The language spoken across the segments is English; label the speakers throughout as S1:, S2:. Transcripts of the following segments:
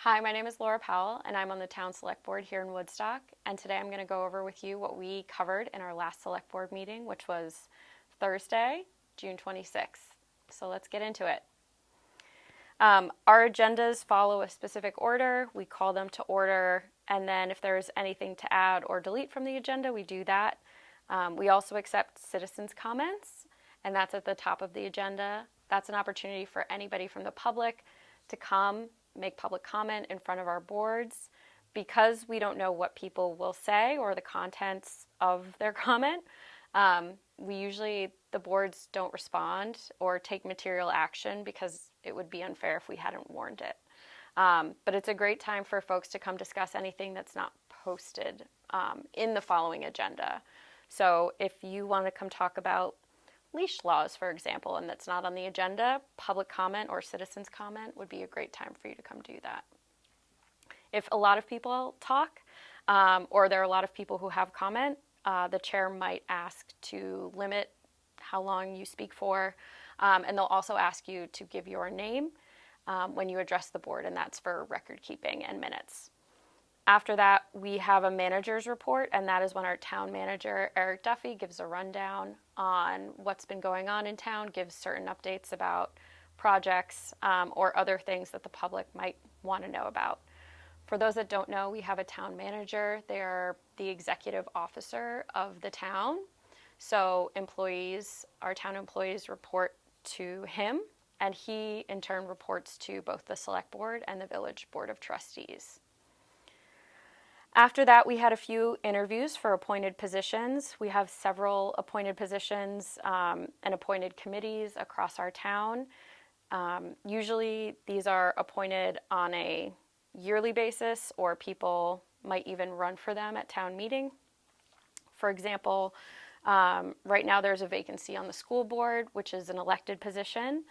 S1: Hi, my name is Laura Powell, and I'm on the Town Select Board here in Woodstock. And today I'm going to go over with you what we covered in our last Select Board meeting, which was Thursday, June 26th. So let's get into it. Our agendas follow a specific order. We call them to order, and then if there's anything to add or delete from the agenda, we do that. We also accept citizens' comments, and that's at the top of the agenda. That's an opportunity for anybody from the public to come make public comment in front of our boards. Because we don't know what people will say or the contents of their comment, the boards don't respond or take material action because it would be unfair if we hadn't warned it. But it's a great time for folks to come discuss anything that's not posted in the following agenda. So if you want to come talk about leash laws, for example, and that's not on the agenda, public comment or citizens' comment would be a great time for you to come do that. If a lot of people talk, or there are a lot of people who have comment, the chair might ask to limit how long you speak for, and they'll also ask you to give your name when you address the board, and that's for record keeping and minutes. After that, we have a manager's report, and that is when our town manager, Eric Duffy, gives a rundown on what's been going on in town, gives certain updates about projects or other things that the public might want to know about. For those that don't know, we have a town manager. They're the executive officer of the town. So our town employees report to him, and he in turn reports to both the select board and the village board of trustees. After that, we had a few interviews for appointed positions. We have several appointed positions and appointed committees across our town. Usually these are appointed on a yearly basis, or people might even run for them at town meeting. For example, right now there's a vacancy on the school board, which is an elected position.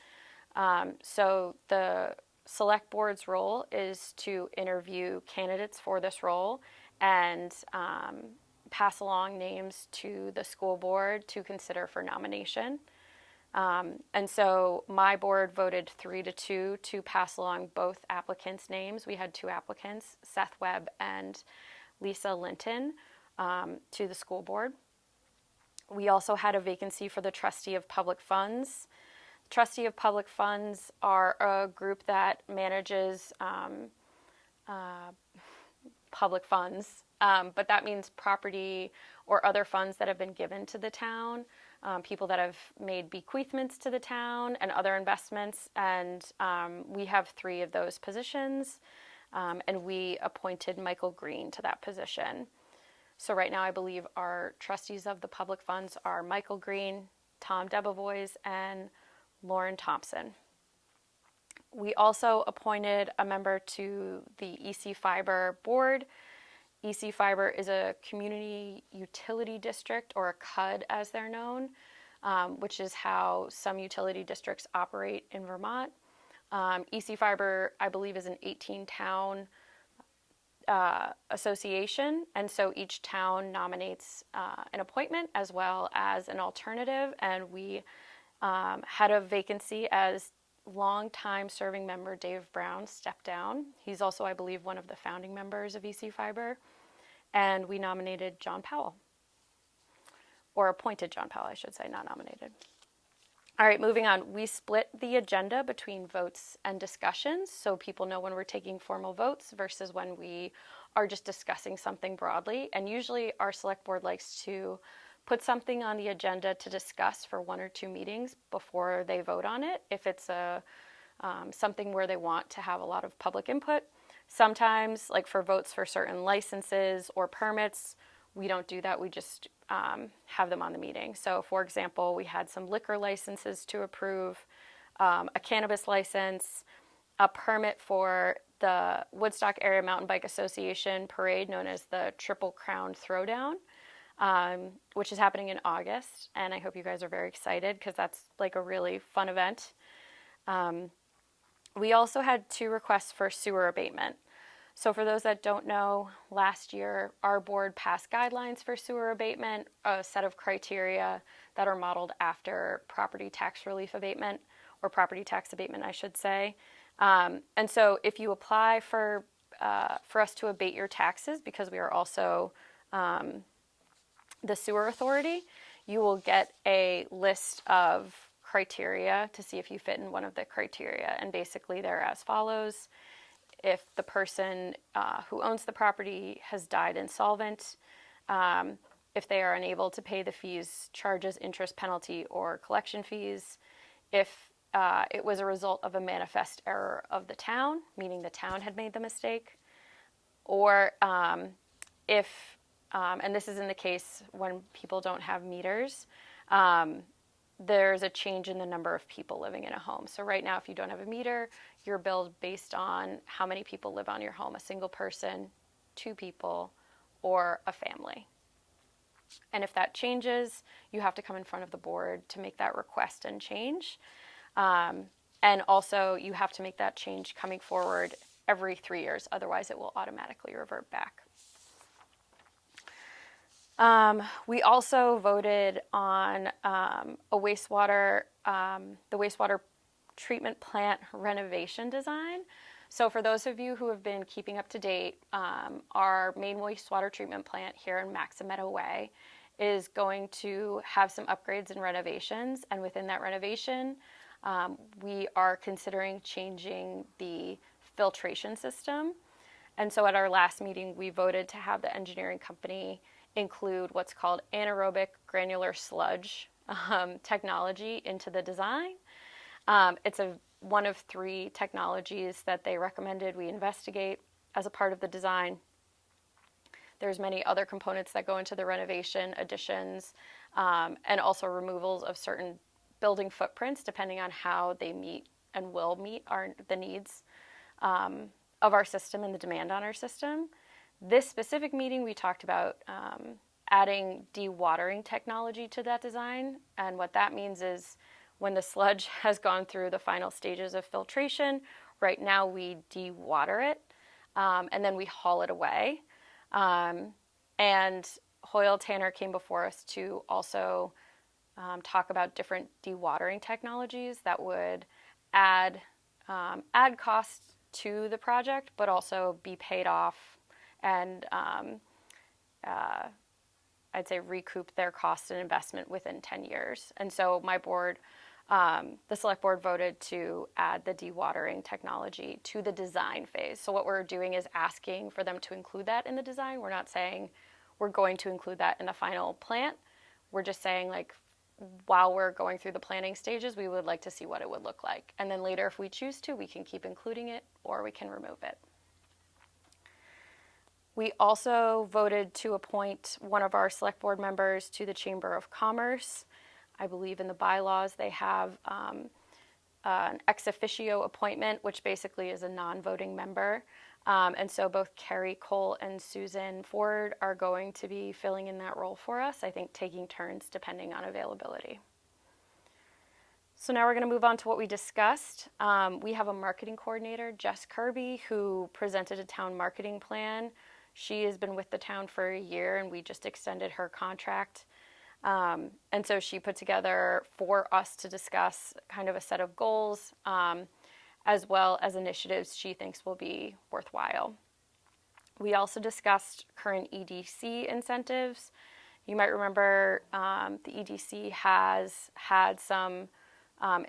S1: So the select board's role is to interview candidates for this role and pass along names to the school board to consider for nomination. And so my board voted 3-2 to pass along both applicants' names. We had two applicants, Seth Webb and Lisa Linton, to the school board. We also had a vacancy for the trustee of public funds. Trustee of public funds are a group that manages public funds, but that means property or other funds that have been given to the town, people that have made bequeathments to the town and other investments, and we have 3 of those positions, and we appointed Michael Green to that position. So right now I believe our trustees of the public funds are Michael Green, Tom Debevoise, and Lauren Thompson. We also appointed a member to the EC Fiber board. EC Fiber is a community utility district, or a CUD as they're known, which is how some utility districts operate in Vermont. EC Fiber, I believe, is an 18-town association, and so each town nominates an appointment as well as an alternative, and we had a vacancy as long-time serving member Dave Brown stepped down. He's also, I believe, one of the founding members of EC Fiber, and we nominated John Powell, or appointed John Powell, I should say, not nominated. All right, moving on. We split the agenda between votes and discussions, so people know when we're taking formal votes versus when we are just discussing something broadly. And usually our select board likes to put something on the agenda to discuss for 1 or 2 meetings before they vote on it, if it's something where they want to have a lot of public input. Sometimes, like for votes for certain licenses or permits, we don't do that. We just have them on the meeting. So, for example, we had some liquor licenses to approve, a cannabis license, a permit for the Woodstock Area Mountain Bike Association parade known as the Triple Crown Throwdown, which is happening in August. And I hope you guys are very excited because that's like a really fun event. We also had 2 requests for sewer abatement. So for those that don't know, last year our board passed guidelines for sewer abatement, a set of criteria that are modeled after property tax relief abatement, or property tax abatement, I should say. And so if you apply for us to abate your taxes, because we are also the sewer authority, you will get a list of criteria to see if you fit in one of the criteria. And basically they're as follows. If the person who owns the property has died insolvent, if they are unable to pay the fees, charges, interest, penalty, or collection fees, if it was a result of a manifest error of the town, meaning the town had made the mistake, or if, and this is in the case when people don't have meters, there's a change in the number of people living in a home. So right now, if you don't have a meter, you're billed based on how many people live on your home, a single person, 2 people, or a family. And if that changes, you have to come in front of the board to make that request and change. And also, you have to make that change coming forward every 3 years. Otherwise, it will automatically revert back. We also voted on the wastewater treatment plant renovation design. So for those of you who have been keeping up to date, our main wastewater treatment plant here in Maxim Meadow Way is going to have some upgrades and renovations. And within that renovation, we are considering changing the filtration system. And so at our last meeting, we voted to have the engineering company include what's called anaerobic granular sludge technology into the design. It's one of 3 technologies that they recommended we investigate as a part of the design. There's many other components that go into the renovation, additions, and also removals of certain building footprints, depending on how they meet and will meet the needs of our system and the demand on our system. This specific meeting, we talked about adding dewatering technology to that design. And what that means is when the sludge has gone through the final stages of filtration, right now we dewater it, and then we haul it away. And Hoyle Tanner came before us to also talk about different dewatering technologies that would add costs to the project, but also be paid off and I'd say recoup their cost and investment within 10 years. And so my board, the select board, voted to add the dewatering technology to the design phase. So what we're doing is asking for them to include that in the design. We're not saying we're going to include that in the final plant. We're just saying, like, while we're going through the planning stages, we would like to see what it would look like. And then later, if we choose to, we can keep including it or we can remove it. We also voted to appoint one of our select board members to the Chamber of Commerce. I believe in the bylaws they have an ex officio appointment, which basically is a non-voting member. And so both Carrie Cole and Susan Ford are going to be filling in that role for us, I think taking turns depending on availability. So now we're going to move on to what we discussed. We have a marketing coordinator, Jess Kirby, who presented a town marketing plan. She has been with the town for a year, and we just extended her contract. And so she put together for us to discuss kind of a set of goals, as well as initiatives she thinks will be worthwhile. We also discussed current EDC incentives. You might remember the EDC has had some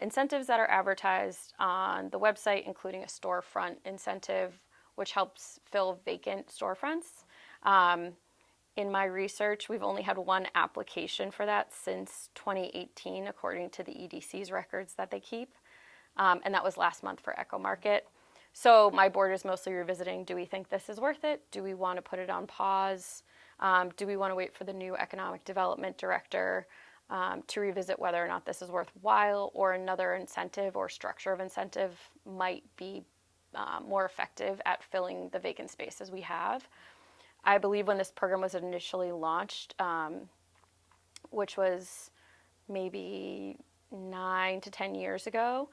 S1: incentives that are advertised on the website, including a storefront incentive, which helps fill vacant storefronts. In my research, we've only had one application for that since 2018, according to the EDC's records that they keep. And that was last month for Echo Market. So my board is mostly revisiting, do we think this is worth it? Do we want to put it on pause? Do we want to wait for the new economic development director to revisit whether or not this is worthwhile, or another incentive or structure of incentive might be more effective at filling the vacant spaces we have? I believe when this program was initially launched, which was maybe 9 to 10 years ago,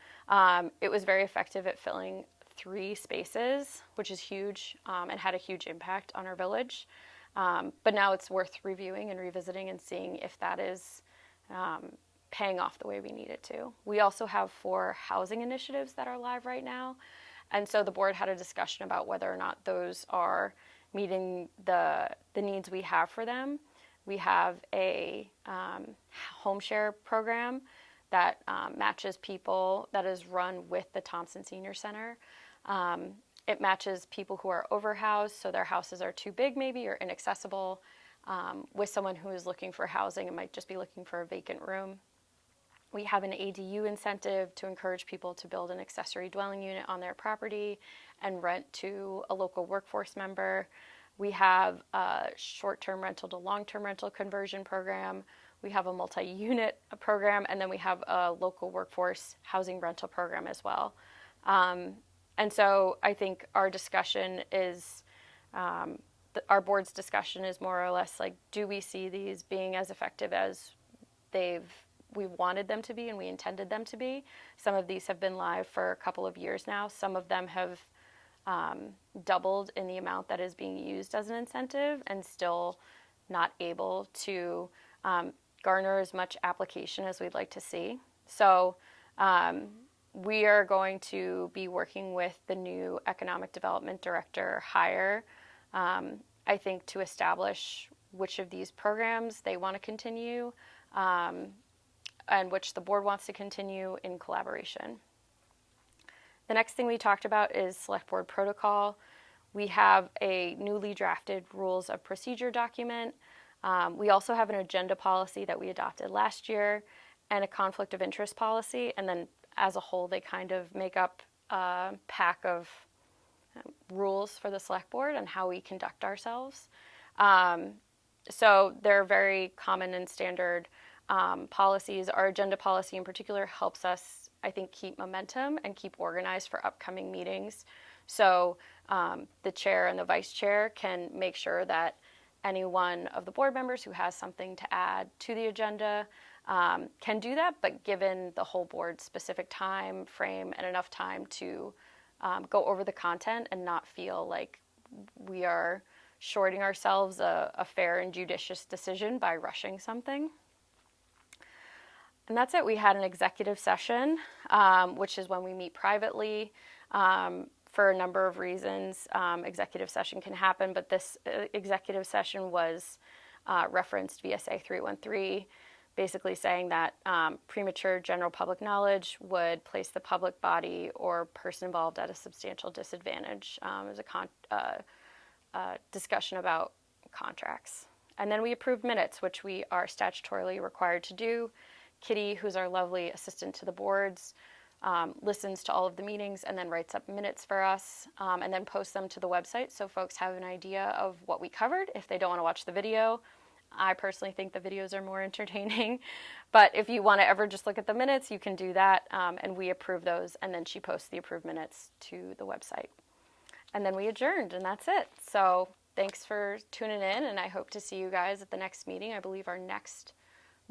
S1: it was very effective at filling 3 spaces, which is huge, and had a huge impact on our village. But now it's worth reviewing and revisiting and seeing if that is paying off the way we need it to. We also have 4 housing initiatives that are live right now. And so the board had a discussion about whether or not those are meeting the needs we have for them. We have a home share program that matches people, that is run with the Thompson Senior Center. It matches people who are overhoused, so their houses are too big maybe or inaccessible, with someone who is looking for housing and might just be looking for a vacant room. We have an ADU incentive to encourage people to build an accessory dwelling unit on their property and rent to a local workforce member. We have a short-term rental to long-term rental conversion program. We have a multi-unit program, and then we have a local workforce housing rental program as well. And so I think our discussion is, our board's discussion is more or less like, do we see these being as effective as we wanted them to be and we intended them to be? Some of these have been live for a couple of years now. Some of them have doubled in the amount that is being used as an incentive and still not able to garner as much application as we'd like to see. So we are going to be working with the new economic development director hire, I think, to establish which of these programs they want to continue, and which the board wants to continue in collaboration. The next thing we talked about is select board protocol. We have a newly drafted rules of procedure document. We also have an agenda policy that we adopted last year and a conflict of interest policy. And then as a whole, they kind of make up a pack of rules for the select board and how we conduct ourselves. So they're very common and standard policies. Our agenda policy in particular helps us, I think, keep momentum and keep organized for upcoming meetings. So the chair and the vice chair can make sure that any one of the board members who has something to add to the agenda can do that, but given the whole board's specific time frame and enough time to go over the content and not feel like we are shorting ourselves a fair and judicious decision by rushing something. And that's it. We had an executive session, which is when we meet privately for a number of reasons. Executive session can happen, but this executive session was referenced VSA 313, basically saying that premature general public knowledge would place the public body or person involved at a substantial disadvantage. There's a discussion about contracts. And then we approved minutes, which we are statutorily required to do. Kitty, who's our lovely assistant to the boards, listens to all of the meetings and then writes up minutes for us, and then posts them to the website so folks have an idea of what we covered if they don't want to watch the video. I personally think the videos are more entertaining, but if you want to ever just look at the minutes, you can do that, and we approve those, and then she posts the approved minutes to the website. And then we adjourned, and that's it. So thanks for tuning in, and I hope to see you guys at the next meeting. I believe our next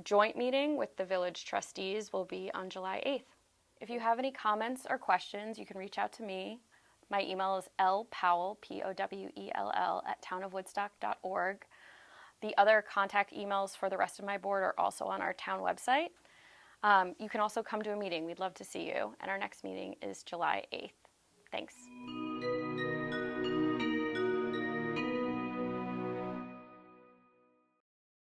S1: joint meeting with the village trustees will be on July 8th. If you have any comments or questions, you can reach out to me. My email is lpowell, Powell, at townofwoodstock.org. The other contact emails for the rest of my board are also on our town website. You can also come to a meeting. We'd love to see you. And our next meeting is July 8th. Thanks.